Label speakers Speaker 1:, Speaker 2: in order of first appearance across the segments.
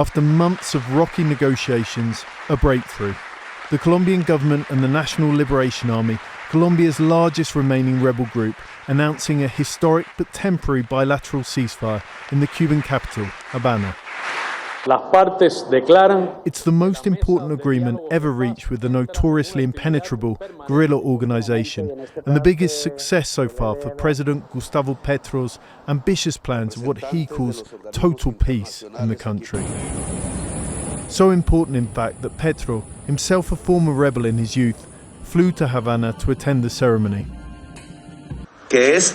Speaker 1: After months of rocky negotiations, a breakthrough. The Colombian government and the National Liberation Army, Colombia's largest remaining rebel group, announcing a historic but temporary bilateral ceasefire in the Cuban capital, Havana. It's the most important agreement ever reached with the notoriously impenetrable guerrilla organisation and the biggest success so far for President Gustavo Petro's ambitious plans of what he calls total peace in the country. So important, in fact, that Petro, himself a former rebel in his youth, flew to Havana to attend the ceremony.
Speaker 2: These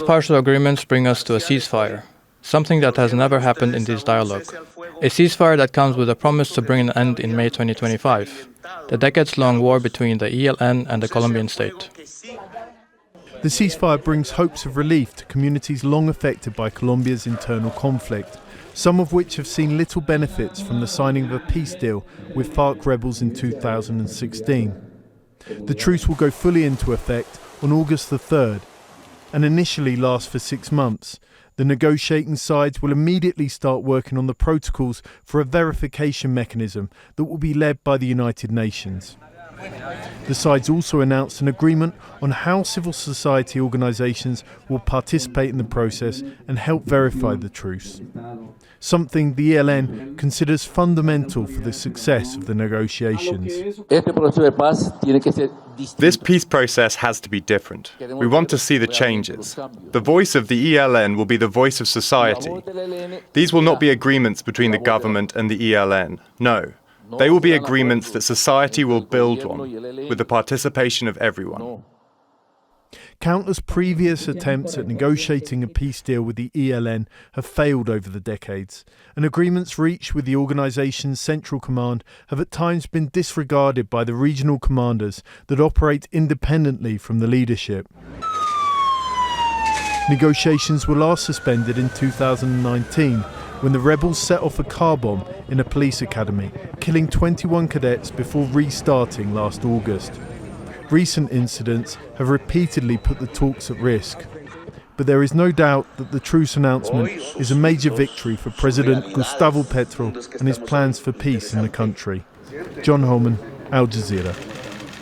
Speaker 3: partial agreements bring us to a ceasefire, something that has never happened in this dialogue. A ceasefire that comes with a promise to bring an end in May 2025, the decades-long war between the ELN and the Colombian state.
Speaker 1: The ceasefire brings hopes of relief to communities long affected by Colombia's internal conflict, some of which have seen little benefits from the signing of a peace deal with FARC rebels in 2016. The truce will go fully into effect on August the 3rd and initially last for 6 months. The negotiating sides will immediately start working on the protocols for a verification mechanism that will be led by the United Nations. The sides also announced an agreement on how civil society organisations will participate in the process and help verify the truce, something the ELN considers fundamental for the success of the negotiations.
Speaker 4: This peace process has to be different. We want to see the changes. The voice of the ELN will be the voice of society. These will not be agreements between the government and the ELN. No. They will be agreements that society will build on, with the participation of everyone.
Speaker 1: Countless previous attempts at negotiating a peace deal with the ELN have failed over the decades, and agreements reached with the organisation's central command have at times been disregarded by the regional commanders that operate independently from the leadership. Negotiations were last suspended in 2019, when the rebels set off a car bomb in a police academy, killing 21 cadets before restarting last August. Recent incidents have repeatedly put the talks at risk. But there is no doubt that the truce announcement is a major victory for President Gustavo Petro and his plans for peace in the country. John Holman, Al Jazeera.